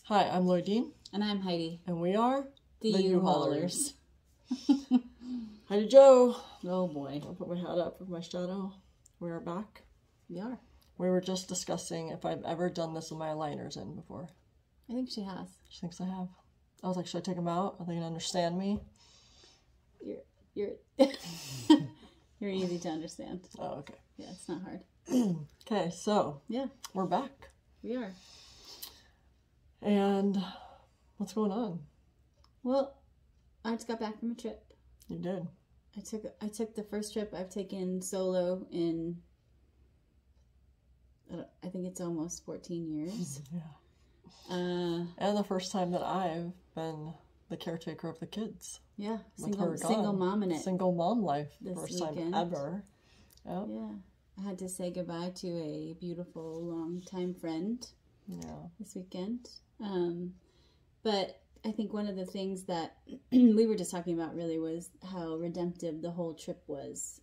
Hi, I'm Lloydine. And I'm Heidi. And we are The U-Haulers. Heidi Joe. Oh boy. I'll put my hat up with my shadow. We are back. We are. We were just discussing if I've ever done this with my aligners in before. I think she has. She thinks I have. I was like, should I take them out? Are they going to understand me? You're you're easy to understand. Oh, okay. Yeah, it's not hard. Okay, so Yeah, we're back. we are. And what's going on? Well, I just got back from a trip. You did. I took the first trip I've taken solo in, I think it's almost 14 years. Yeah. And the first time that I've been the caretaker of the kids. Yeah, With her single gone. mom in it. Single mom life. This First weekend. time ever. Yep. Yeah, I had to say goodbye to a beautiful long-time friend Yeah. this weekend. But I think one of the things that we were just talking about really was how redemptive the whole trip was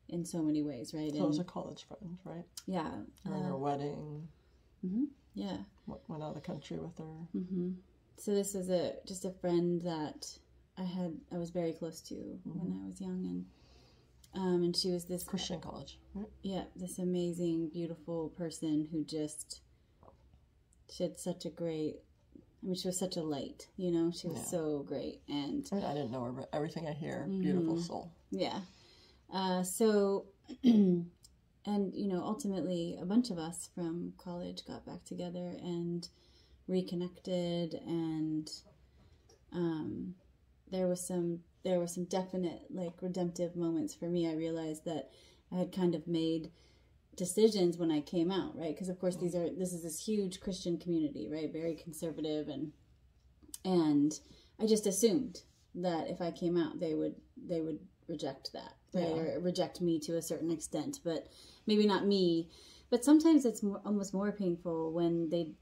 in so many ways, right? So it was a college friend, right? Yeah. During her wedding. Yeah. Went out of the country with her. So this was just a friend that I was very close to when I was young, and she was this Christian college, right? Yeah, this amazing, beautiful person who she had such a great, she was such a light, she was so great. And I mean, I didn't know her, but everything I hear, beautiful soul. Yeah. And, ultimately a bunch of us from college got back together and reconnected, and there were some definite, redemptive moments for me. I realized that I had kind of made decisions when I came out, right? Because of course this is this huge Christian community, right? Very conservative, and I just assumed that if I came out, they would reject that, right? Yeah. Or reject me to a certain extent, but maybe not me. But sometimes it's almost more painful when they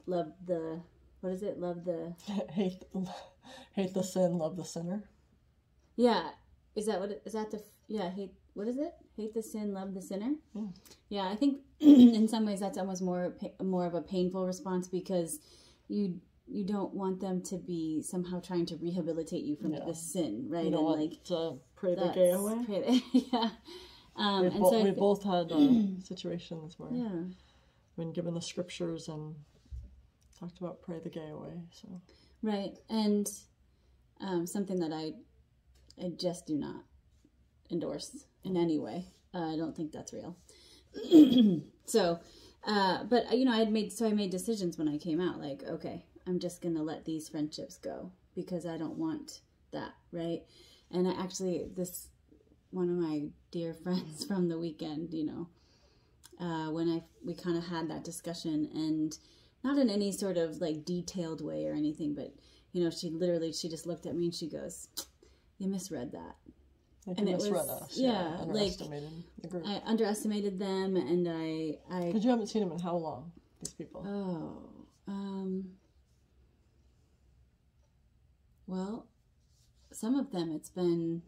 love the, what is it? Love the hate the sin, love the sinner. Yeah, is that hate? What is it? Hate the sin, love the sinner. Yeah, I think in some ways that's almost more of a painful response, because you don't want them to be somehow trying to rehabilitate you from the sin, right? You don't want to pray the gay away. Yeah. We both had situations where when given the scriptures and talked about pray the gay away. So right, and something that I just do not endorse in any way. I don't think that's real. So, but I made decisions when I came out. Like, okay, I'm just gonna let these friendships go because I don't want that, right? And one of my dear friends from the weekend, when we kind of had that discussion, and not in any sort of detailed way or anything, but she just looked at me and she goes, "You misread that." And it misread us. Yeah, underestimated the group. I underestimated them, and I. Because you haven't seen them in how long? These people. Well, some of them it's been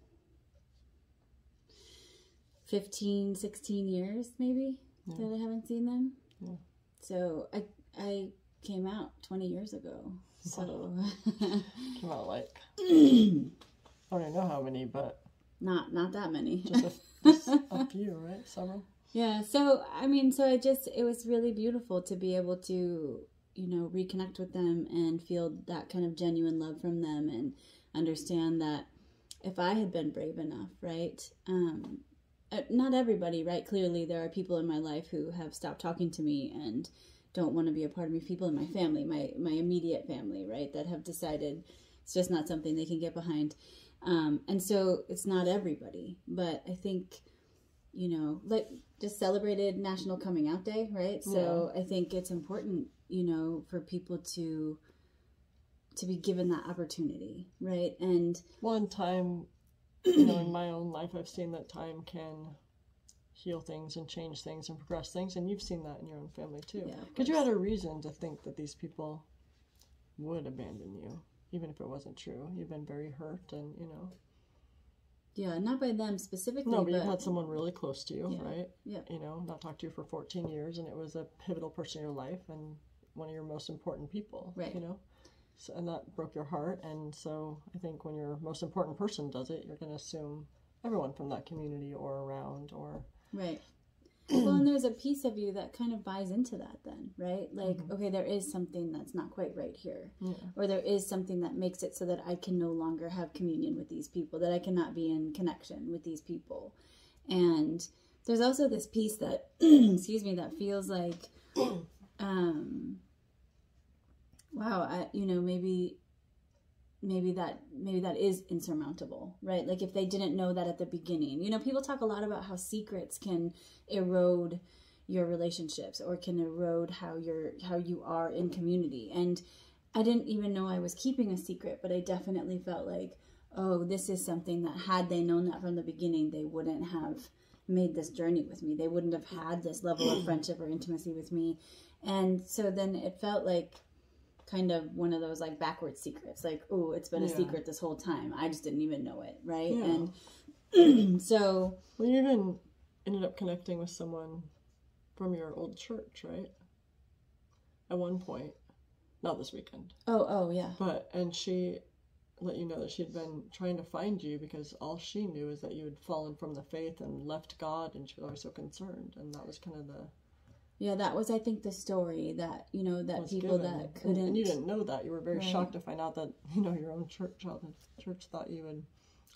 15, 16 years maybe that I haven't seen them. Yeah. So I came out 20 years ago. So came out I don't even know how many, but not that many. Just a few, right? Several. Yeah. So it was really beautiful to be able to reconnect with them and feel that kind of genuine love from them, and understand that if I had been brave enough, right? Not everybody, right? Clearly there are people in my life who have stopped talking to me and don't want to be a part of me. People in my family, my immediate family, right? That have decided it's just not something they can get behind. And so it's not everybody, but I think, just celebrated National Coming Out Day, right? So I think it's important, for people to be given that opportunity, right? And one time, in my own life, I've seen that time can heal things and change things and progress things, and you've seen that in your own family too. Because you had a reason to think that these people would abandon you, even if it wasn't true. You've been very hurt, and Yeah, not by them specifically. No, but you had someone really close to you, right? Yeah. Not talked to you for 14 years, and it was a pivotal person in your life, and one of your most important people, right? You know, so, and that broke your heart. And so I think when your most important person does it, you're going to assume everyone from that community or around or right. Well, and there's a piece of you that kind of buys into that then, right? Like, okay, there is something that's not quite right here. Yeah. Or there is something that makes it so that I can no longer have communion with these people, that I cannot be in connection with these people. And there's also this piece that, excuse me, that feels like, wow, maybe that is insurmountable, right? Like if they didn't know that at the beginning. You know, people talk a lot about how secrets can erode your relationships or can erode how you are in community. And I didn't even know I was keeping a secret, but I definitely felt like, oh, this is something that had they known that from the beginning, they wouldn't have made this journey with me. They wouldn't have had this level of friendship or intimacy with me. And so then it felt like kind of one of those like backward secrets, like, oh, it's been a secret this whole time, I just didn't even know it, right? And so well, you even ended up connecting with someone from your old church, right? At one point, not this weekend. Oh yeah. And she let you know that she had been trying to find you because all she knew is that you had fallen from the faith and left God, and she was always so concerned. And that was kind of that was, I think, the story that, you know, that people given. That couldn't... And you didn't know that. You were very shocked to find out that, you know, your own church thought you had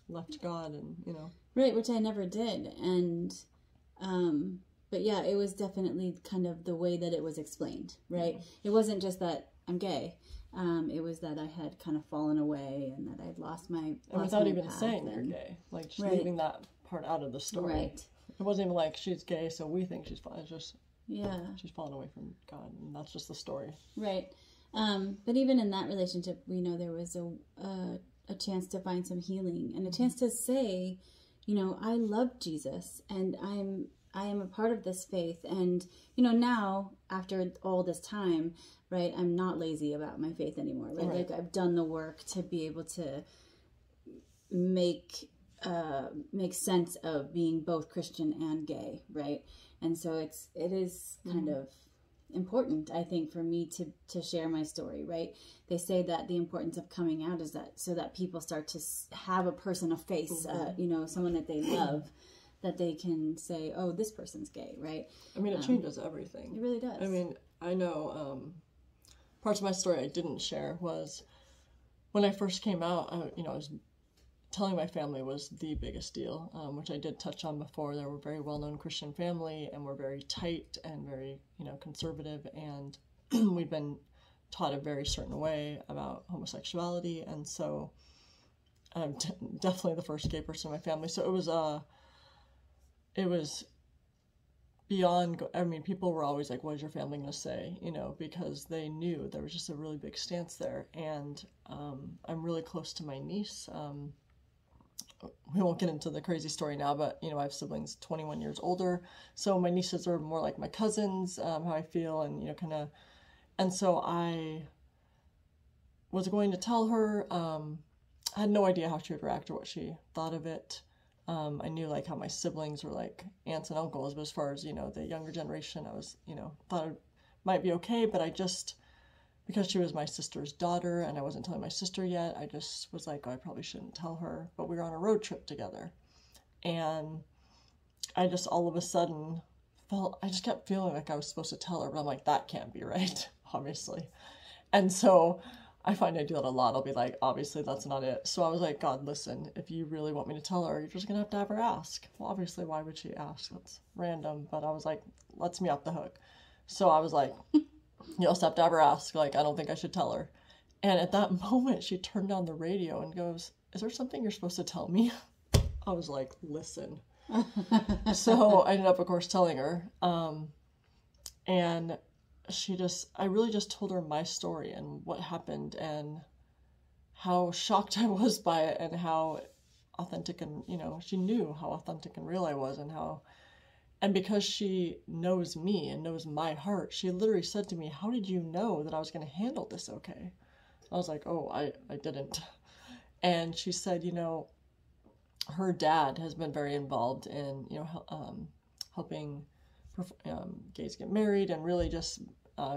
left God and, you know. Right, which I never did. And, but yeah, it was definitely kind of the way that it was explained, right? Mm-hmm. It wasn't just that I'm gay. It was that I had kind of fallen away and that I'd lost my And without even saying you're gay. Like, just leaving that part out of the story. Right. It wasn't even like she's gay, so we think she's fine. It's just... Yeah. She's fallen away from God, and that's just the story. Right. But even in that relationship, we know there was a chance to find some healing and a chance to say, you know, I love Jesus and I am a part of this faith. And, you know, now after all this time, right, I'm not lazy about my faith anymore, right? Like I've done the work to be able to make sense of being both Christian and gay, right? And so it is kind of important, I think, for me to share my story, right? They say that the importance of coming out is that so that people start to have a person of faith, you know, someone that they love, that they can say, oh, this person's gay, right? I mean, it changes everything. It really does. I mean, I know parts of my story I didn't share was when I first came out, I was telling my family was the biggest deal, which I did touch on before. They were a very well-known Christian family and were very tight and very, you know, conservative. And we'd been taught a very certain way about homosexuality. And so I'm definitely the first gay person in my family. So it was beyond, I mean, people were always like, what is your family going to say? You know, because they knew there was just a really big stance there. And I'm really close to my niece. We won't get into the crazy story now, but, you know, I have siblings 21 years older. So my nieces are more like my cousins, how I feel, and, you know, kind of. And so I was going to tell her. I had no idea how she would react or what she thought of it. I knew, like, how my siblings were like aunts and uncles, but as far as, you know, the younger generation, I was, you know, thought it might be okay, but I just... because she was my sister's daughter and I wasn't telling my sister yet, I just was like, oh, I probably shouldn't tell her. But we were on a road trip together. And I just all of a sudden I just kept feeling like I was supposed to tell her, but I'm like, that can't be right, obviously. And so I find I do that a lot. I'll be like, obviously that's not it. So I was like, God, listen, if you really want me to tell her, you're just going to have her ask. Well, obviously, why would she ask? That's random. But I was like, lets me off the hook. So I was like... You'll just have to ever ask, like, I don't think I should tell her. And at that moment, she turned on the radio and goes, is there something you're supposed to tell me? I was like, listen. So I ended up, of course, telling her. And I really just told her my story and what happened and how shocked I was by it and how authentic and, you know, she knew how authentic and real I was and how... And because she knows me and knows my heart, she literally said to me, how did you know that I was going to handle this okay? I was like, oh, I didn't. And she said, you know, her dad has been very involved in, you know, helping gays get married and really just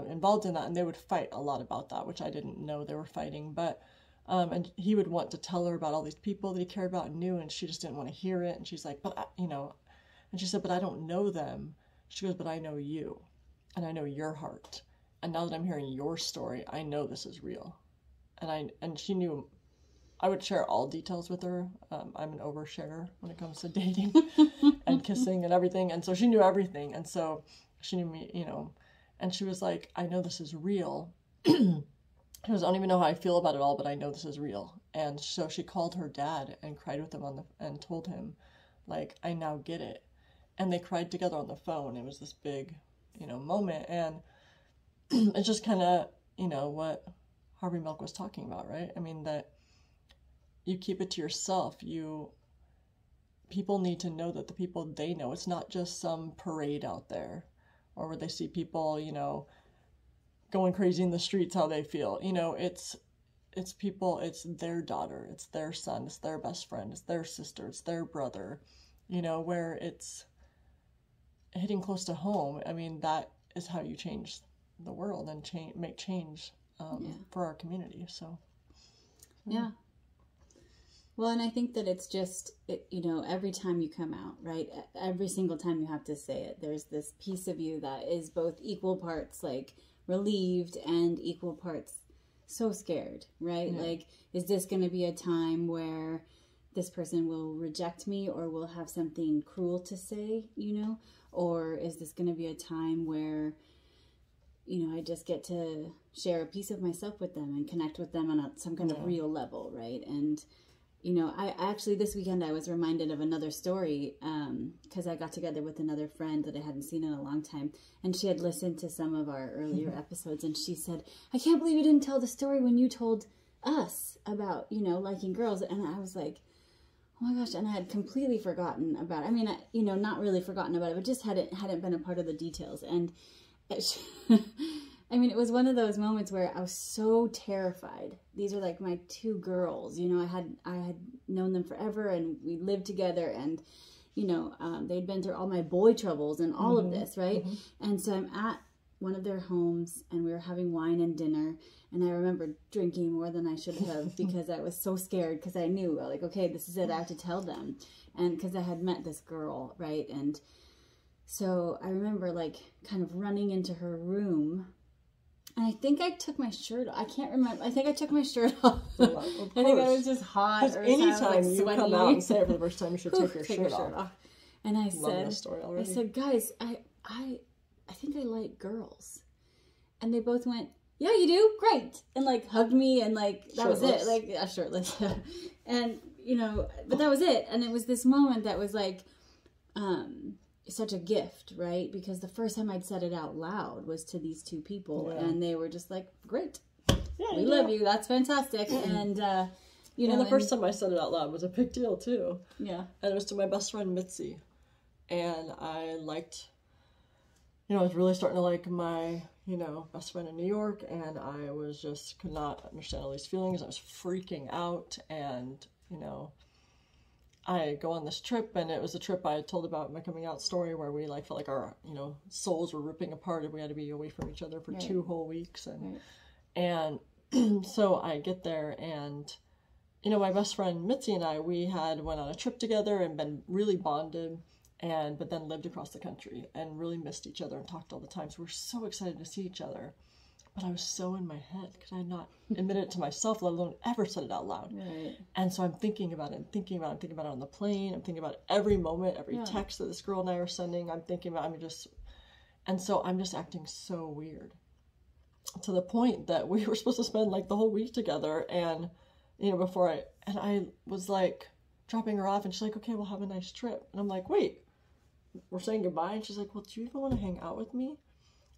involved in that, and they would fight a lot about that, which I didn't know they were fighting. But and he would want to tell her about all these people that he cared about and knew, and she just didn't want to hear it. And she's like, but and she said, but I don't know them. She goes, but I know you, and I know your heart. And now that I'm hearing your story, I know this is real. And she knew. I would share all details with her. I'm an oversharer when it comes to dating and kissing and everything. And so she knew everything. And so she knew me, and she was like, I know this is real. She goes, I don't even know how I feel about it all, but I know this is real. And so she called her dad and cried with him and told him, like, I now get it. And they cried together on the phone. It was this big, moment. And it's just kind of, what Harvey Milk was talking about, right? I mean, that you keep it to yourself. People need to know that the people they know, it's not just some parade out there or where they see people, going crazy in the streets, how they feel. It's people, it's their daughter, it's their son, it's their best friend, it's their sister, it's their brother, where it's hitting close to home. I mean, that is how you change the world and make change for our community. So, yeah. Well, and I think that it's just, every time you come out, right? Every single time you have to say it, there's this piece of you that is both equal parts, like, relieved and equal parts so scared, right? Yeah. Like, is this going to be a time where this person will reject me or will have something cruel to say, Or is this going to be a time where, I just get to share a piece of myself with them and connect with them on some kind of real level, right? And I actually, this weekend, I was reminded of another story because I got together with another friend that I hadn't seen in a long time. And she had listened to some of our earlier episodes. And she said, I can't believe you didn't tell the story when you told us about, liking girls. And I was like, oh my gosh. And I had completely forgotten about it. I mean, not really forgotten about it, but just hadn't been a part of the details. And it was one of those moments where I was so terrified. These are like my two girls, I had known them forever and we lived together and, they'd been through all my boy troubles and all of this, right? Mm-hmm. And so I'm at one of their homes and we were having wine and dinner and I remember drinking more than I should have because I was so scared because I knew like, okay, this is it. I have to tell them. And because I had met this girl, right? And so I remember like kind of running into her room. And I think I took my shirt off. I can't remember. I think I took my shirt off. I think I was just hot. Because anytime you come out and say it for the first time, you should take your shirt off. And I said, guys, I think I like girls. And they both went, yeah, you do? Great. And like hugged me and like, that was it. Like, yeah, shirtless. And, but that was it. And it was this moment that was like, such a gift, right? Because the first time I'd said it out loud was to these two people and they were just like, great. Yeah, we love you. That's fantastic. And, the first time I said it out loud was a big deal too. Yeah. And it was to my best friend Mitzi. And I liked, I was really starting to like my, best friend in New York. And I was just could not understand all these feelings. I was freaking out and, I go on this trip, and it was a trip I had told about my coming out story where we felt like our, souls were ripping apart and we had to be away from each other for 2 whole weeks. And so I get there and, my best friend Mitzi and I, we had went on a trip together and been really bonded but then lived across the country and really missed each other and talked all the time. So we're so excited to see each other. But I was so in my head because I had not admitted it to myself, let alone ever said it out loud. Right. And so I'm thinking about it I'm thinking about it on the plane. I'm thinking about it every moment, every text that this girl and I are sending. I'm thinking about and so I'm just acting so weird to the point that we were supposed to spend like the whole week together. And, before I was like dropping her off and she's like, okay, we'll have a nice trip. And I'm like, wait, we're saying goodbye. And she's like, well, do you even want to hang out with me?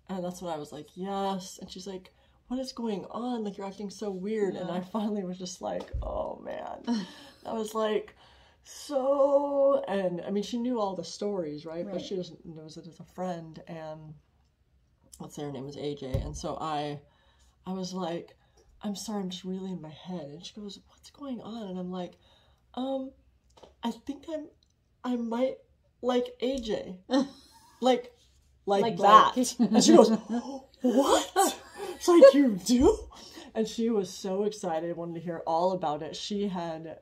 And that's when I was like, yes. And she's like, what is going on? Like, you're acting so weird. Yeah. And I finally was just like, oh, man. I was like, so... And, she knew all the stories, right? But she just knows it as a friend. And let's say her name is AJ. And so I was like, I'm sorry, I'm just really in my head. And she goes, what's going on? And I'm like, I think I might like AJ. Like... like that. And she goes, what? It's like, you do? And she was so excited, wanted to hear all about it. She had,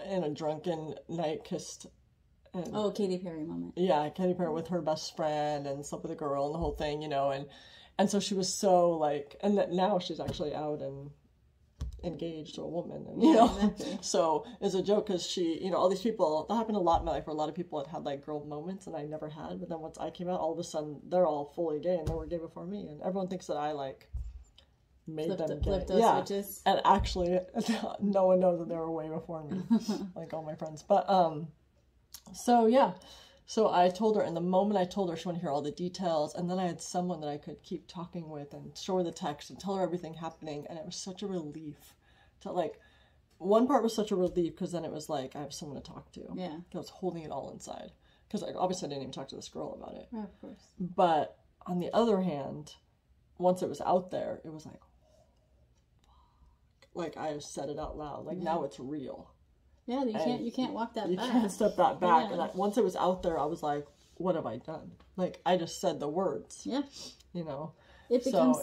in a drunken night, kissed... Katy Perry moment. Yeah, Katy Perry with her best friend and slept with a girl and the whole thing, you know, and so she was so like, and that now she's actually out and engaged to a woman, and you know, exactly. So it's a joke because she, you know, all these people, that happened a lot in my life where a lot of people had like girl moments and I never had, but then once I came out, all of a sudden they're all fully gay and they were gay before me, and everyone thinks that I like made them gay. Yeah, switches. And actually no one knows that they were way before me, like all my friends. But so yeah, so I told her, and the moment I told her, she wanted to hear all the details, and then I had someone that I could keep talking with and show her the text and tell her everything happening, and it was such a relief to, like, one part was such a relief because then it was like I have someone to talk to. Yeah. I was holding it all inside because obviously I didn't even talk to this girl about it. Yeah, of course. But on the other hand, once it was out there, it was like I said it out loud. Like, now it's real. Yeah, you can't walk that back. You can't step that back. Yeah. And once it was out there, I was like, what have I done? Like, I just said the words. Yeah. You know? It becomes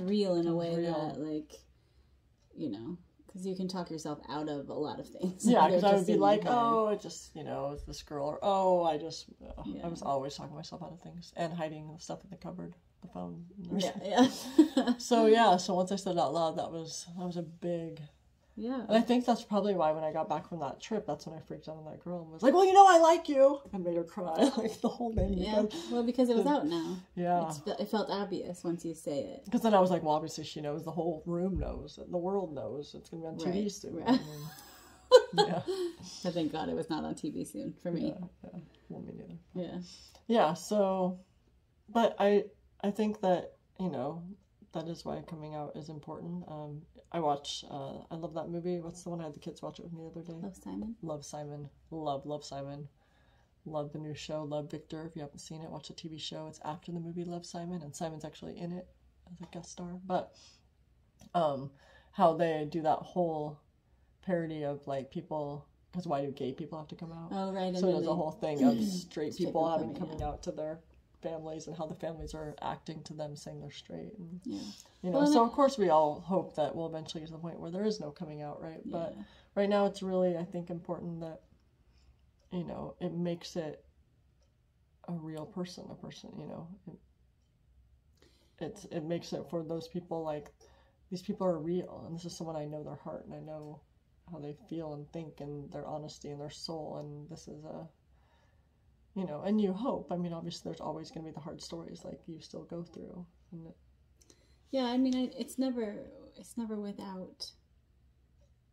real in a way that, like, you know, because you can talk yourself out of a lot of things. Yeah, because I would be like, oh, it just, you know, it's this girl. Or, oh, I was always talking myself out of things. And hiding the stuff in the cupboard, the phone. Yeah. So once I said it out loud, that was a big... Yeah. And I think that's probably why when I got back from that trip, that's when I freaked out on that girl and was like, well, you know, I like you. And made her cry, like, the whole thing. Yeah, well, because it was out now. Yeah. It felt obvious once you say it. Because then I was like, well, obviously she knows, the whole room knows, and the world knows. It's going to be on TV soon. Right. Yeah. So thank God it was not on TV soon for me. Yeah. Well, me neither. Yeah. Yeah, so, but I think that, you know, that is why coming out is important. I love that movie. What's the one I had the kids watch it with me the other day? Love, Simon. Love, Simon. Love Simon. Love the new show, Love, Victor. If you haven't seen it, watch the TV show. It's after the movie Love, Simon, and Simon's actually in it as a guest star. But how they do that whole parody of, like, people, because why do gay people have to come out? Oh, right. So there's a whole thing of straight people coming out to their families and how the families are acting to them saying they're straight, and you know, so of course we all hope that we'll eventually get to the point where there is no coming out, right? But right now it's really, I think, important that, you know, it makes it a real person, you know, it makes it for those people, like, these people are real, and this is someone I know their heart, and I know how they feel and think, and their honesty and their soul, and this is a, you know, and you hope, I mean, obviously there's always going to be the hard stories, like, you still go through. Yeah, I mean, it's never without,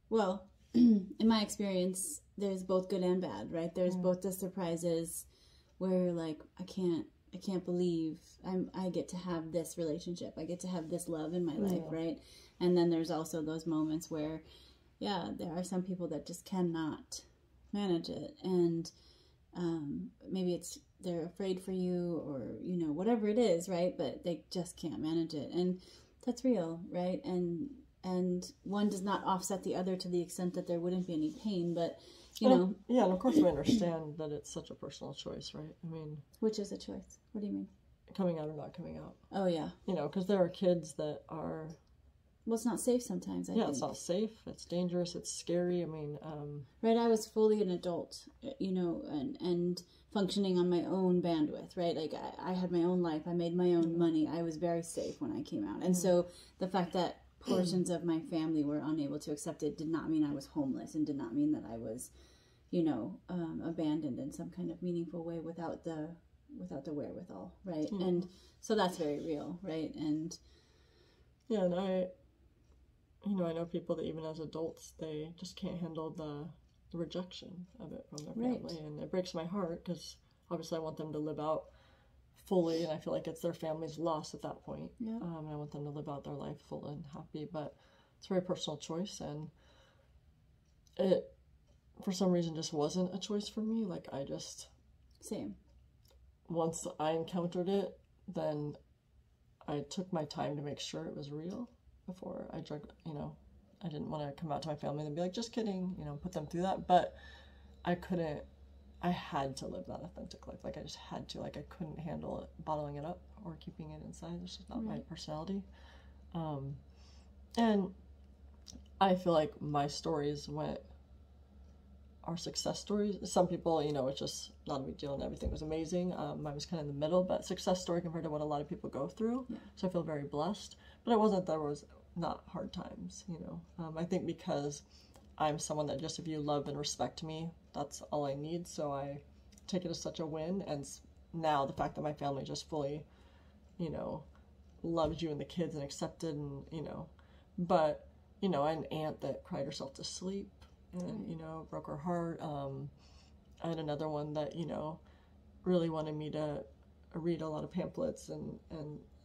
well, in my experience, there's both good and bad, right? There's both the surprises where you're like, I can't believe I get to have this relationship. I get to have this love in my life, right? And then there's also those moments where, there are some people that just cannot manage it, and maybe they're afraid for you, or, you know, whatever it is, right? But they just can't manage it, and that's real, right? And one does not offset the other to the extent that there wouldn't be any pain, but you know. Yeah, and of course we understand that it's such a personal choice, right? I mean, which is a choice? What do you mean? Coming out or not coming out? Oh yeah. You know, because there are kids that are. Well, it's not safe sometimes. I think. It's not safe. It's dangerous. It's scary. I mean, right. I was fully an adult, you know, and functioning on my own bandwidth, right? Like I had my own life. I made my own money. I was very safe when I came out, and so the fact that portions of my family were unable to accept it did not mean I was homeless, and did not mean that I was, you know, abandoned in some kind of meaningful way without the wherewithal, right? And so that's very real, right? And yeah, and I know people that even as adults, they just can't handle the rejection of it from their family, and it breaks my heart because obviously I want them to live out fully, and I feel like it's their family's loss at that point. And I want them to live out their life full and happy, but it's a very personal choice, and it for some reason just wasn't a choice for me. Like, I just once I encountered it, then I took my time to make sure it was real before I you know, I didn't want to come out to my family and be like, just kidding, you know, put them through that. But I couldn't I had to live that authentic life. Like I just had to. Like I couldn't handle it, bottling it up or keeping it inside. It's just not my personality. And I feel like my stories are success stories. Some people, you know, it's just not a big deal and everything was amazing. I was kind of in the middle, but success story compared to what a lot of people go through. Yeah. So I feel very blessed. But it wasn't, there was not hard times, you know. I think because I'm someone that just, if you love and respect me, that's all I need. So I take it as such a win. And now the fact that my family just fully, you know, loves you and the kids and accepted and, you know, but, you know, I had an aunt that cried herself to sleep and, you know, broke her heart. I had another one that, you know, really wanted me to read a lot of pamphlets and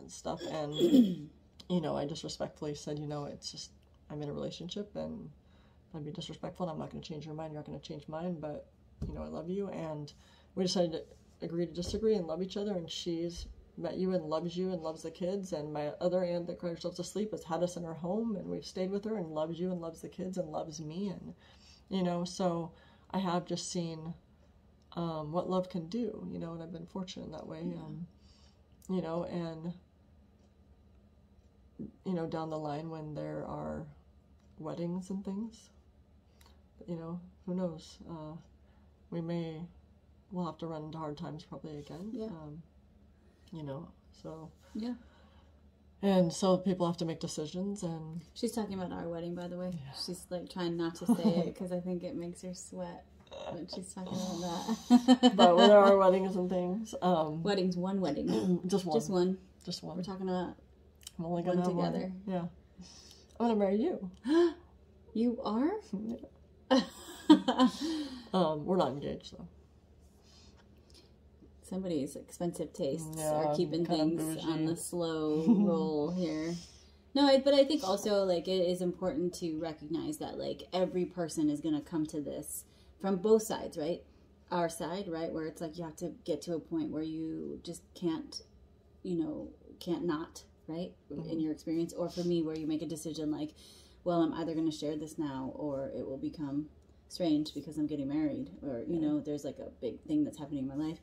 stuff. And, you know, I just respectfully said, you know, it's just, I'm in a relationship and I'd be disrespectful and I'm not going to change your mind. You're not going to change mine, but, you know, I love you. And we decided to agree to disagree and love each other. And she's met you and loves the kids. And my other aunt that cried herself to sleep has had us in her home and we've stayed with her and loves you and loves the kids and loves me. And, you know, so I have just seen what love can do, you know, and I've been fortunate in that way. You know, and, you know, down the line when there are weddings and things, you know, who knows, we'll have to run into hard times probably again. Yeah. You know, so. Yeah. And so people have to make decisions and. She's talking about our wedding, by the way. Yeah. She's like trying not to say it because I think it makes her sweat when she's talking about that. But when there are weddings and things. Weddings, one wedding. Just one. Just one. Just one. We're talking about I'm only gonna one together. One. Yeah. I'm gonna marry you. You are? Yeah. We're not engaged though. Somebody's expensive tastes are keeping things on the slow roll here. No, but I think also, like, it is important to recognize that, like, every person is going to come to this from both sides, right? Our side, right, where it's like you have to get to a point where you just can't, you know, can't not, right, in your experience. Or for me, where you make a decision like, well, I'm either going to share this now or it will become strange because I'm getting married. Or, you know, there's, like, a big thing that's happening in my life.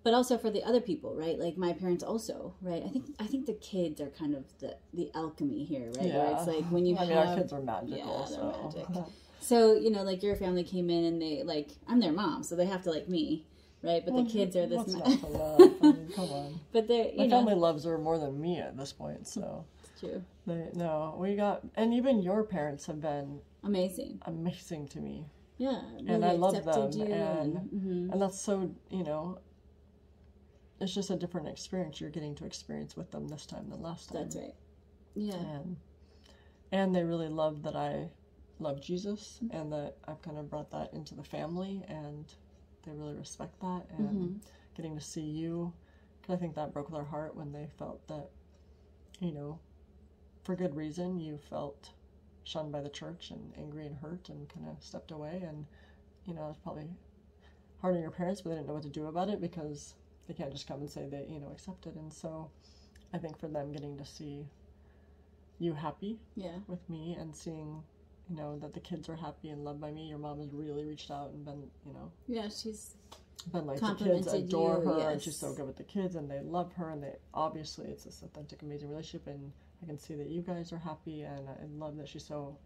But also for the other people, right? Like my parents also, right? I think the kids are kind of the alchemy here, right? Yeah. Where it's like when you have... our kids are magical. Yeah, they're magic. So, you know, like your family came in and they, like, I'm their mom, so they have to like me, right? But the kids are this... What's not to love? I mean, come on. But they're, my family loves her more than me at this point, so... It's true. And even your parents have been... Amazing to me. Yeah. Really and I love them. You and that's so, you know... It's just a different experience you're getting to experience with them this time than last time. That's right. Yeah. And they really love that I love Jesus and that I've kind of brought that into the family and they really respect that and getting to see you. Because I think that broke their heart when they felt that, you know, for good reason, you felt shunned by the church and angry and hurt and kind of stepped away. And, you know, it's probably hard on your parents, but they didn't know what to do about it because... They can't just come and say they, you know, accept it. And so I think for them getting to see you happy with me and seeing, you know, that the kids are happy and loved by me. Your mom has really reached out and been, you know. Yeah, she's been like, the kids adore her and she's so good with the kids and they love her and they, obviously it's this authentic, amazing relationship and I can see that you guys are happy and I love that she's so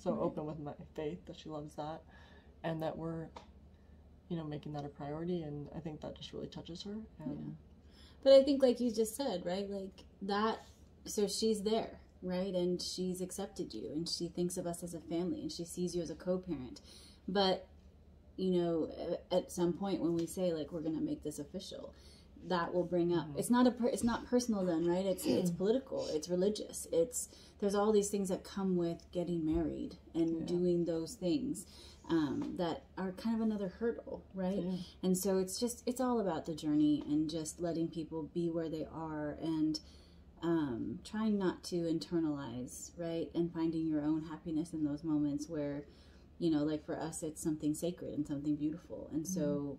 open with my faith that she loves that and that we're, you know, making that a priority, and I think that just really touches her. And But I think, like you just said, right, like that, so she's there, right, and she's accepted you, and she thinks of us as a family, and she sees you as a co-parent. But, you know, at some point when we say, like, we're going to make this official, that will bring up, it's not personal then, right, it's political, it's religious, there's all these things that come with getting married and doing those things. That are kind of another hurdle, right? Yeah. And so it's all about the journey and just letting people be where they are and trying not to internalize, right? And finding your own happiness in those moments where, you know, like for us, it's something sacred and something beautiful. And so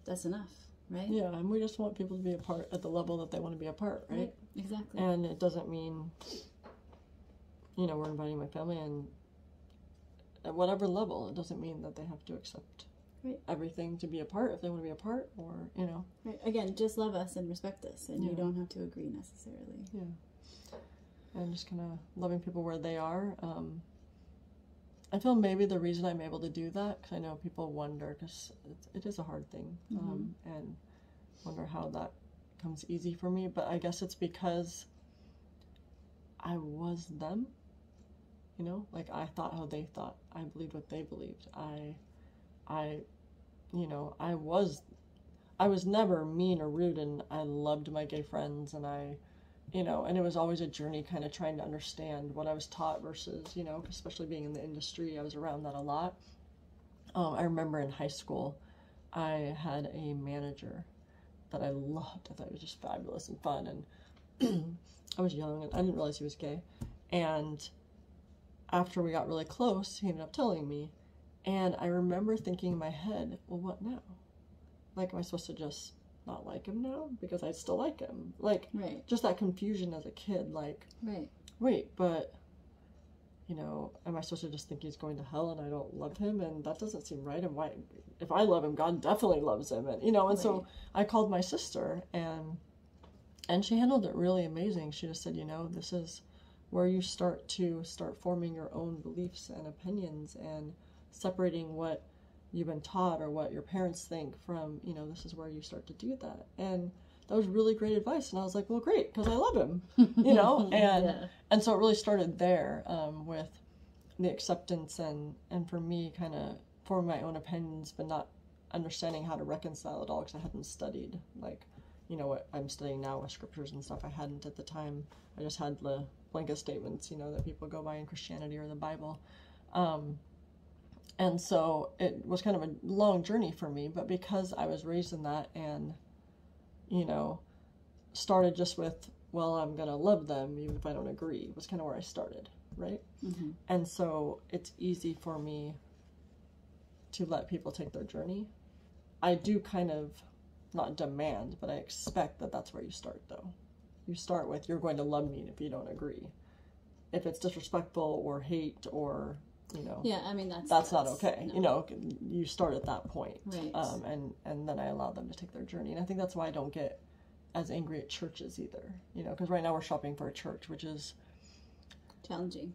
that's enough, right? Yeah, and we just want people to be a part at the level that they want to be a part, right? Exactly. And it doesn't mean, you know, we're inviting my family and at whatever level. It doesn't mean that they have to accept everything to be a part if they want to be a part, or, you know. Right. Again, just love us and respect us, and you don't have to agree necessarily. Yeah. And just kind of loving people where they are. I feel maybe the reason I'm able to do that, because I know people wonder, because it is a hard thing, and wonder how that comes easy for me, but I guess it's because I was them, you know, like I thought how they thought, I believed what they believed, you know, I was never mean or rude, and I loved my gay friends, and you know, and it was always a journey kind of trying to understand what I was taught versus, you know, especially being in the industry, I was around that a lot. I remember in high school, I had a manager that I loved. I thought he was just fabulous and fun, and I was young, and I didn't realize he was gay. And after we got really close, he ended up telling me, and I remember thinking in my head, well, what now? Like, am I supposed to just not like him now because I still like him? Like, just that confusion as a kid, like, wait, but, you know, am I supposed to just think he's going to hell and I don't love him? And that doesn't seem right. And why, if I love him, God definitely loves him. And, you know, and so I called my sister, and she handled it really amazing. She just said, you know, this is where you start forming your own beliefs and opinions, and separating what you've been taught or what your parents think from, you know, this is where you start to do that. And that was really great advice. And I was like, well, great, because I love him, you know? And so it really started there, with the acceptance and for me kind of forming my own opinions, but not understanding how to reconcile it all, because I hadn't studied, like, you know, what I'm studying now with scriptures and stuff. I hadn't at the time. I just had the blanket statements, you know, that people go by in Christianity or the Bible. And so it was kind of a long journey for me, but because I was raised in that, and, you know, started just with, well, I'm going to love them even if I don't agree, was kind of where I started, right? And so it's easy for me to let people take their journey. I do kind of, not demand, but I expect that that's where you start, though. You start with, you're going to love me if you don't agree. If it's disrespectful or hate or, you know, I mean, that's not okay. No. You know, you start at that point, right? And then I allow them to take their journey, and I think that's why I don't get as angry at churches either. You know, because right now we're shopping for a church, which is challenging.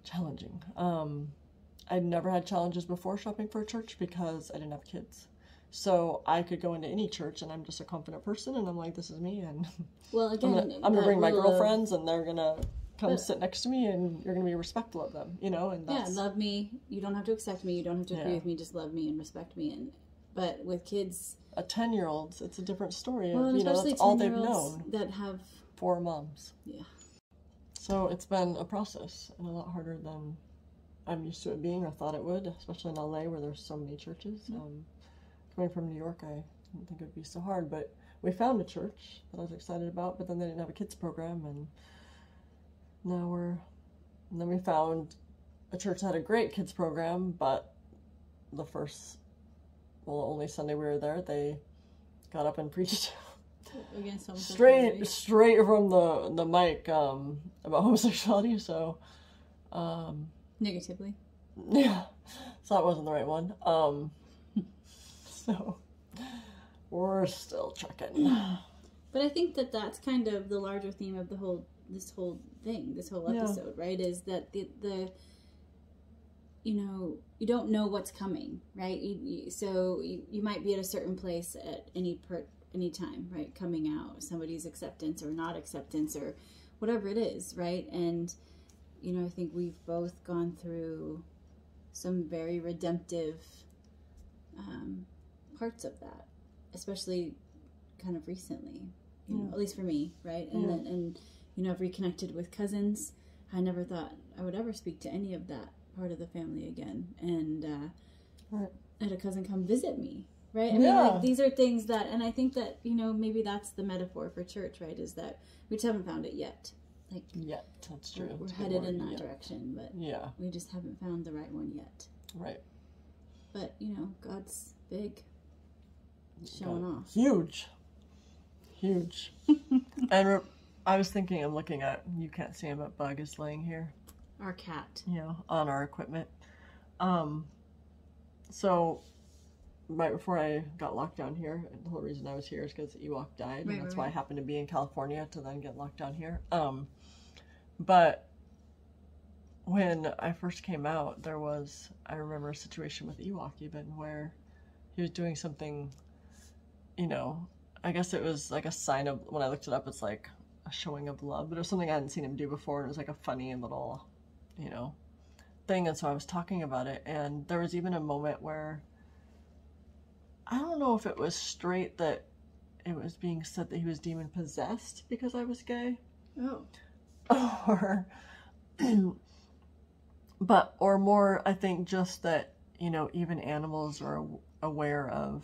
I'd never had challenges before shopping for a church because I didn't have kids, so I could go into any church, and I'm just a confident person, and I'm like, this is me, and well, again, I'm gonna bring my girlfriends, and they're gonna come sit next to me, and you're going to be respectful of them, you know, and that's... love me. You don't have to accept me. You don't have to agree with me. Just love me and respect me. But with kids... A 10-year-old, it's a different story. Well, you know, that's all they've known. That have... 4 moms. Yeah. So it's been a process, and a lot harder than I'm used to it being or thought it would, especially in LA where there's so many churches. Coming from New York, I didn't think it would be so hard, but we found a church that I was excited about, but then they didn't have a kids program, and then we found a church that had a great kids program, but the only Sunday we were there, they got up and preached straight from the mic about homosexuality. So negatively, yeah. So that wasn't the right one. So we're still checking. But I think that that's kind of the larger theme of this whole episode, right? Is that the you know, you don't know what's coming, right? So you might be at a certain place at any time, right? Coming out, somebody's acceptance or not acceptance or whatever it is, right? And, you know, I think we've both gone through some very redemptive parts of that, especially kind of recently, you know, at least for me, right? And you know, I've reconnected with cousins. I never thought I would ever speak to any of that part of the family again. And I had a cousin come visit me, right? I mean, like, these are things that, and I think that, you know, maybe that's the metaphor for church, right? Is that we just haven't found it yet. Like, yet, that's true. We're headed in that direction, but we just haven't found the right one yet. Right. But, you know, God's big. Showing off. Huge. And I was thinking, I'm looking at, you can't see him, but Bug is laying here. Our cat. You know, on our equipment. so right before I got locked down here, and the whole reason I was here is because Ewok died, and that's why I happened to be in California to then get locked down here. But when I first came out, there was, I remember a situation with Ewok even where he was doing something, you know, I guess it was like a sign of, when I looked it up, it's like a showing of love, but it was something I hadn't seen him do before, and it was like a funny little, you know, thing, and so I was talking about it, and there was even a moment where, I don't know if it was straight that it was being said that he was demon possessed because I was gay. Oh. Or, but, or more, I think just that, you know, even animals are aware of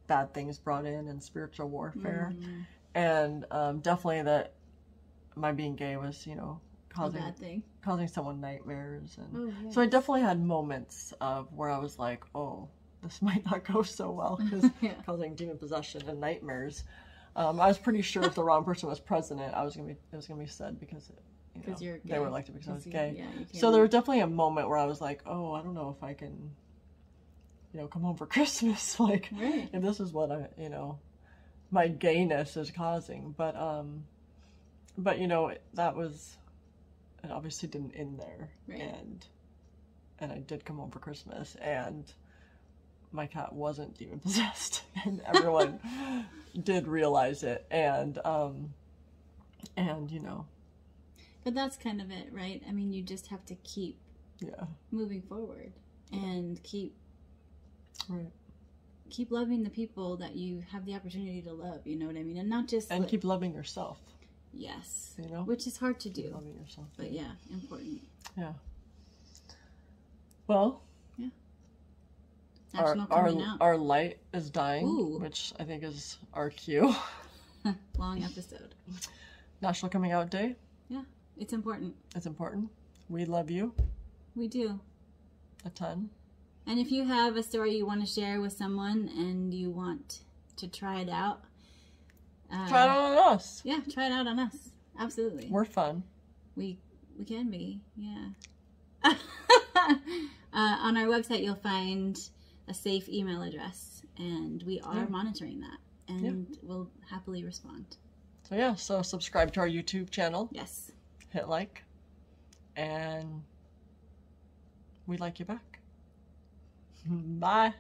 bad things brought in and spiritual warfare. Mm-hmm. And definitely that my being gay was, you know, causing someone nightmares. And yes. So I definitely had moments of where I was like, oh, this might not go so well because causing demon possession and nightmares. I was pretty sure if the wrong person was president, it was gonna be said because they were elected because I was gay. Yeah, so there was definitely a moment where I was like, oh, I don't know if I can, you know, come home for Christmas. Like, if this is what I, you know, my gayness is causing. But you know, that was, it obviously didn't end there. Right. And I did come home for Christmas, and my cat wasn't demon possessed, and everyone did realize it, and you know. But that's kind of it, right? I mean, you just have to keep moving forward and keep loving the people that you have the opportunity to love. You know what I mean? And not just keep loving yourself. Yes, you know, which is hard to do. Keep loving yourself, but yeah, important. Yeah. Well. Yeah. Our light is dying, Ooh. Which I think is our cue. Long episode. National Coming Out Day. Yeah, it's important. It's important. We love you. We do. A ton. And if you have a story you want to share with someone and you want to try it out, try it out on us. Yeah, try it out on us. Absolutely. We're fun. We can be. Yeah. On our website, you'll find a safe email address, and we are monitoring that, and we'll happily respond. So subscribe to our YouTube channel. Yes. Hit like, and we like you back. Bye.